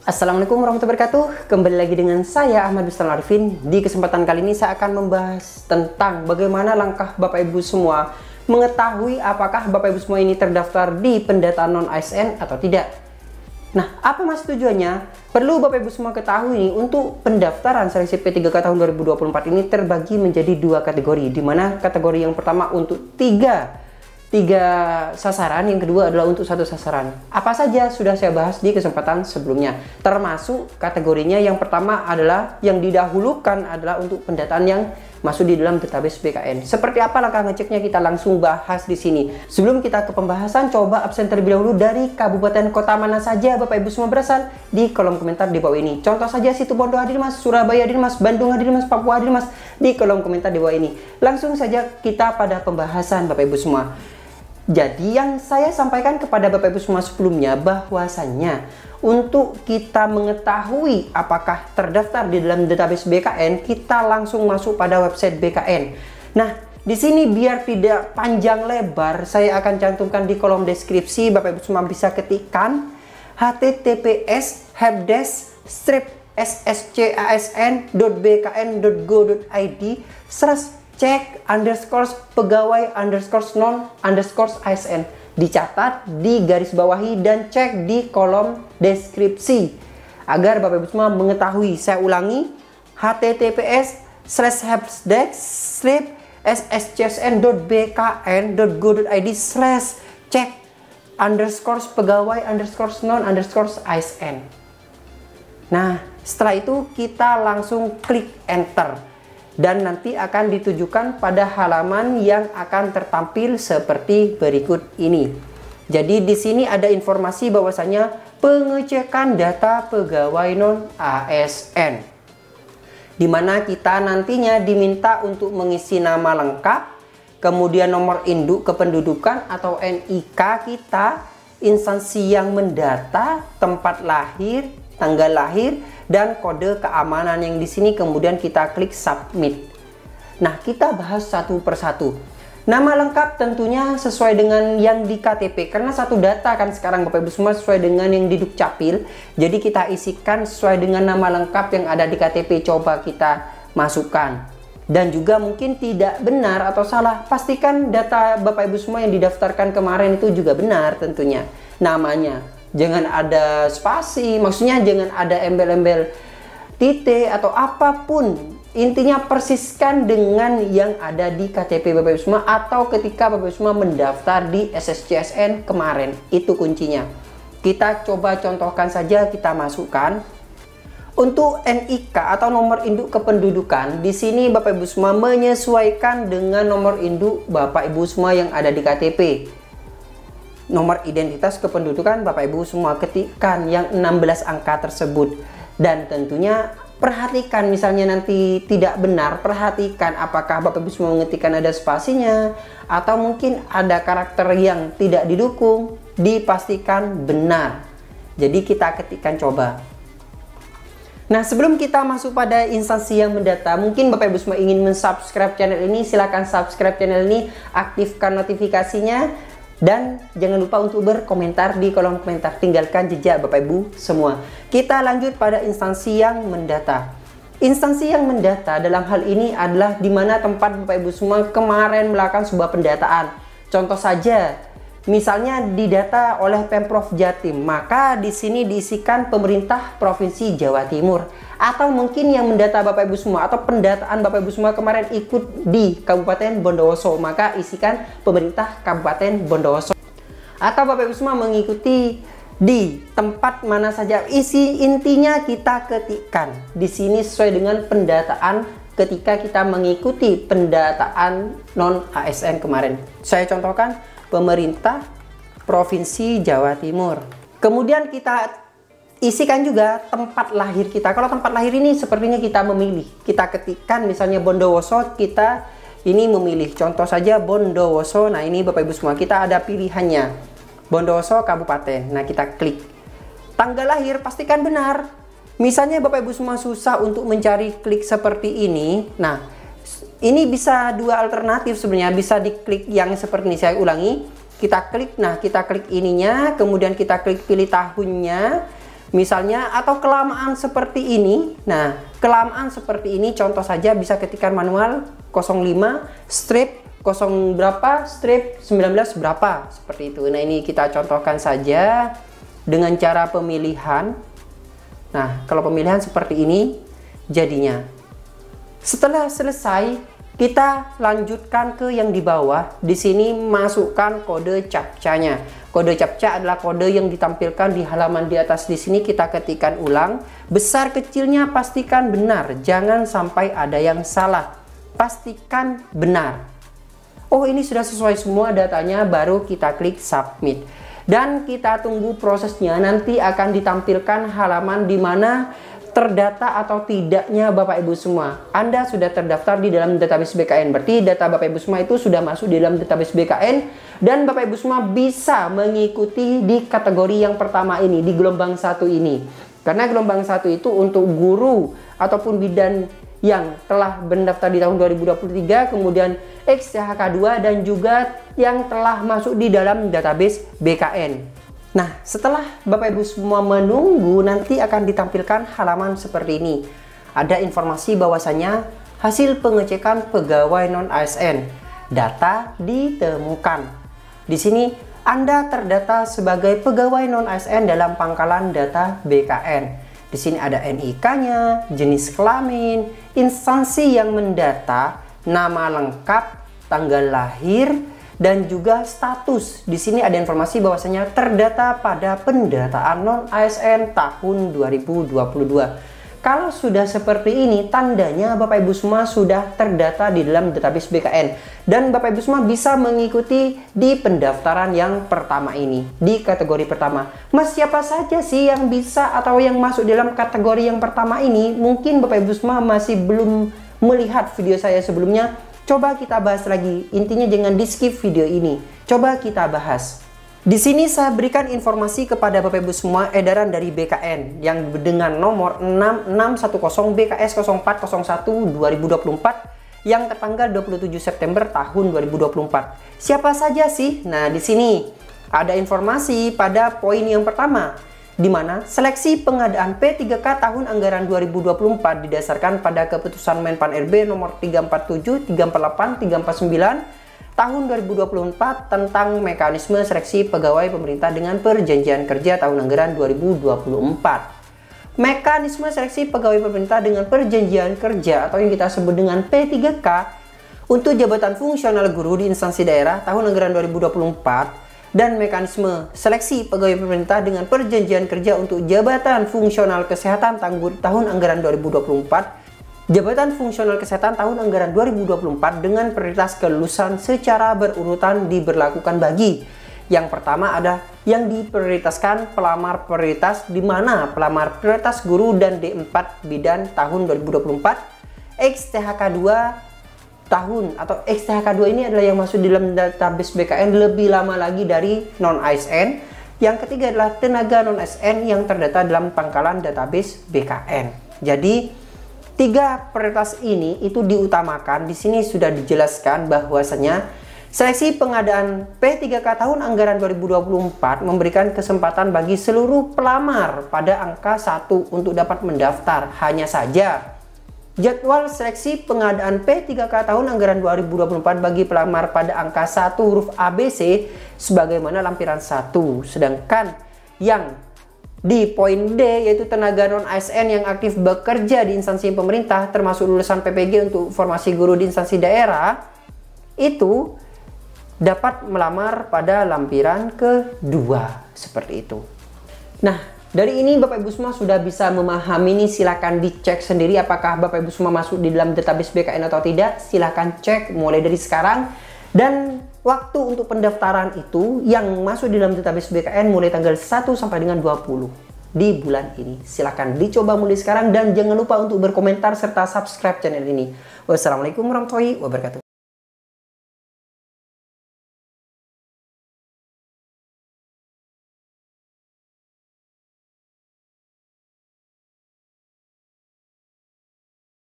Assalamualaikum warahmatullahi wabarakatuh. Kembali lagi dengan saya Ahmad Bustan Arifin. Di kesempatan kali ini saya akan membahas tentang bagaimana langkah Bapak Ibu semua mengetahui apakah Bapak Ibu semua ini terdaftar di pendataan non-ASN atau tidak. Nah, apa mas tujuannya? Perlu Bapak Ibu semua ketahui nih, untuk pendaftaran seleksi P3K tahun 2024 ini terbagi menjadi dua kategori, di mana kategori yang pertama untuk tiga sasaran, yang kedua adalah untuk satu sasaran. Apa saja sudah saya bahas di kesempatan sebelumnya, termasuk kategorinya. Yang pertama adalah yang didahulukan adalah untuk pendataan yang masuk di dalam database BKN. Seperti apa langkah ngeceknya, kita langsung bahas di sini. Sebelum kita ke pembahasan, coba absen terlebih dahulu dari kabupaten kota mana saja Bapak Ibu semua berasal di kolom komentar di bawah ini. Contoh saja Situbondo hadir mas, Surabaya hadir mas, Bandung hadir mas, Papua hadir mas, di kolom komentar di bawah ini. Langsung saja kita pada pembahasan Bapak Ibu semua. Jadi yang saya sampaikan kepada Bapak Ibu semua sebelumnya, bahwasannya untuk kita mengetahui apakah terdaftar di dalam database BKN, kita langsung masuk pada website BKN. Nah, di sini biar tidak panjang lebar, saya akan cantumkan di kolom deskripsi. Bapak Ibu semua bisa ketikkan https://sscasn.bkn.go.id/ cek _pegawai _non _ASN. Dicatat, digaris bawahi, dan cek di kolom deskripsi agar Bapak Ibu semua mengetahui. Saya ulangi, https://sscsn.bkn.go.id/ cek _pegawai _non _ASN. Nah, setelah itu kita langsung klik enter dan nanti akan ditujukan pada halaman yang akan tertampil seperti berikut ini. Jadi di sini ada informasi bahwasanya pengecekan data pegawai non ASN, di mana kita nantinya diminta untuk mengisi nama lengkap, kemudian nomor induk kependudukan atau NIK kita, instansi yang mendata, tempat lahir, tanggal lahir, dan kode keamanan yang di sini. Kemudian kita klik submit. Nah, kita bahas satu persatu. Nama lengkap tentunya sesuai dengan yang di KTP, karena satu data kan sekarang Bapak Ibu semua sesuai dengan yang di Dukcapil. Jadi kita isikan sesuai dengan nama lengkap yang ada di KTP. Coba kita masukkan. Dan juga mungkin tidak benar atau salah, pastikan data Bapak Ibu semua yang didaftarkan kemarin itu juga benar tentunya. Namanya jangan ada spasi, maksudnya jangan ada embel-embel titik atau apapun. Intinya persiskan dengan yang ada di KTP Bapak Ibu semua atau ketika Bapak Ibu semua mendaftar di SSCSN kemarin. Itu kuncinya. Kita coba contohkan saja, kita masukkan. Untuk NIK atau nomor induk kependudukan, di sini Bapak Ibu semua menyesuaikan dengan nomor induk Bapak Ibu semua yang ada di KTP. Nomor identitas kependudukan Bapak Ibu semua ketikkan yang 16 angka tersebut. Dan tentunya perhatikan, misalnya nanti tidak benar, perhatikan apakah Bapak Ibu semua mengetikkan ada spasinya atau mungkin ada karakter yang tidak didukung. Dipastikan benar. Jadi kita ketikkan coba. Nah, sebelum kita masuk pada instansi yang mendata, mungkin Bapak Ibu semua ingin mensubscribe channel ini, silahkan subscribe channel ini, aktifkan notifikasinya. Dan jangan lupa untuk berkomentar di kolom komentar, tinggalkan jejak Bapak Ibu semua. Kita lanjut pada instansi yang mendata. Instansi yang mendata dalam hal ini adalah di mana tempat Bapak Ibu semua kemarin melakukan sebuah pendataan. Contoh saja, misalnya didata oleh Pemprov Jatim, maka di sini diisikan pemerintah Provinsi Jawa Timur. Atau mungkin yang mendata Bapak Ibu semua atau pendataan Bapak Ibu semua kemarin ikut di Kabupaten Bondowoso, maka isikan pemerintah Kabupaten Bondowoso. Atau Bapak Ibu semua mengikuti di tempat mana saja, intinya kita ketikkan di sini sesuai dengan pendataan ketika kita mengikuti pendataan non ASN kemarin. Saya contohkan pemerintah Provinsi Jawa Timur. Kemudian kita isikan juga tempat lahir kita. Kalau tempat lahir ini sepertinya kita memilih. Kita ketikkan misalnya Bondowoso, kita ini memilih. Contoh saja Bondowoso. Nah, ini Bapak Ibu semua kita ada pilihannya. Bondowoso Kabupaten. Nah, kita klik. Tanggal lahir pastikan benar. Misalnya Bapak Ibu semua susah untuk mencari klik seperti ini. Nah, Ini bisa dua alternatif sebenarnya, bisa diklik yang seperti ini. Saya ulangi, kita klik, nah kita klik ininya, kemudian kita klik pilih tahunnya misalnya, atau kelamaan seperti ini. Nah kelamaan seperti ini contoh saja bisa ketikkan manual 05 strip 0 berapa strip 19 berapa, seperti itu. Nah ini kita contohkan saja dengan cara pemilihan. Nah kalau pemilihan seperti ini jadinya. Setelah selesai, kita lanjutkan ke yang di bawah. Di sini masukkan kode captcha-nya. Kode captcha adalah kode yang ditampilkan di halaman di atas. Di sini kita ketikkan ulang. Besar kecilnya pastikan benar, jangan sampai ada yang salah. Pastikan benar. Oh, ini sudah sesuai semua datanya, baru kita klik submit. Dan kita tunggu prosesnya. Nanti akan ditampilkan halaman di mana terdata atau tidaknya Bapak Ibu semua. Anda sudah terdaftar di dalam database BKN. Berarti data Bapak Ibu semua itu sudah masuk di dalam database BKN. Dan Bapak Ibu semua bisa mengikuti di kategori yang pertama ini, di gelombang 1 ini. Karena gelombang 1 itu untuk guru ataupun bidan yang telah mendaftar di tahun 2023, kemudian ex-THK 2, dan juga yang telah masuk di dalam database BKN. Nah, setelah Bapak Ibu semua menunggu, nanti akan ditampilkan halaman seperti ini. Ada informasi bahwasanya hasil pengecekan pegawai non-ASN, data ditemukan. Di sini Anda terdata sebagai pegawai non-ASN dalam pangkalan data BKN. Di sini ada NIK-nya, jenis kelamin, instansi yang mendata, nama lengkap, tanggal lahir, dan juga status. Di sini ada informasi bahwasanya terdata pada pendataan non-ASN tahun 2022. Kalau sudah seperti ini, tandanya Bapak Ibu semua sudah terdata di dalam database BKN. Dan Bapak Ibu semua bisa mengikuti di pendaftaran yang pertama ini, di kategori pertama. Mas, siapa saja sih yang bisa atau yang masuk dalam kategori yang pertama ini? Mungkin Bapak Ibu semua masih belum melihat video saya sebelumnya. Coba kita bahas lagi, intinya jangan di skip video ini. Coba kita bahas. Di sini saya berikan informasi kepada Bapak Ibu semua edaran dari BKN yang dengan nomor 6610 BKS 0401 2024 yang ke tanggal 27 September tahun 2024. Siapa saja sih? Nah, di sini ada informasi pada poin yang pertama, di mana seleksi pengadaan P3K tahun anggaran 2024 didasarkan pada keputusan Menpan RB nomor 347, 348, 349 tahun 2024 tentang mekanisme seleksi pegawai pemerintah dengan perjanjian kerja tahun anggaran 2024. Mekanisme seleksi pegawai pemerintah dengan perjanjian kerja atau yang kita sebut dengan P3K untuk jabatan fungsional guru di instansi daerah tahun anggaran 2024 dan mekanisme seleksi pegawai pemerintah dengan perjanjian kerja untuk jabatan fungsional kesehatan tahun anggaran 2024, jabatan fungsional kesehatan tahun anggaran 2024 dengan prioritas kelulusan secara berurutan diberlakukan bagi. Yang pertama ada yang diprioritaskan pelamar prioritas, di mana pelamar prioritas guru dan D4 bidan tahun 2024, ex-THK 2 tahun atau ex-THK 2 ini adalah yang masuk di dalam database BKN lebih lama lagi dari non-ASN. Yang ketiga adalah tenaga non-ASN yang terdata dalam pangkalan database BKN. Jadi tiga prioritas ini itu diutamakan. Di sini sudah dijelaskan bahwasanya seleksi pengadaan P3K tahun anggaran 2024 memberikan kesempatan bagi seluruh pelamar pada angka 1 untuk dapat mendaftar. Hanya saja jadwal seleksi pengadaan P3K tahun anggaran 2024 bagi pelamar pada angka 1 huruf ABC sebagaimana lampiran 1. Sedangkan yang di poin D yaitu tenaga non-ASN yang aktif bekerja di instansi pemerintah termasuk lulusan PPG untuk formasi guru di instansi daerah itu dapat melamar pada lampiran kedua, seperti itu. Nah, dari ini Bapak Ibu semua sudah bisa memahami ini. Silahkan dicek sendiri apakah Bapak Ibu semua masuk di dalam database BKN atau tidak. Silahkan cek mulai dari sekarang. Dan waktu untuk pendaftaran itu yang masuk di dalam database BKN mulai tanggal 1 sampai dengan 20 di bulan ini. Silahkan dicoba mulai sekarang dan jangan lupa untuk berkomentar serta subscribe channel ini. Wassalamualaikum warahmatullahi wabarakatuh.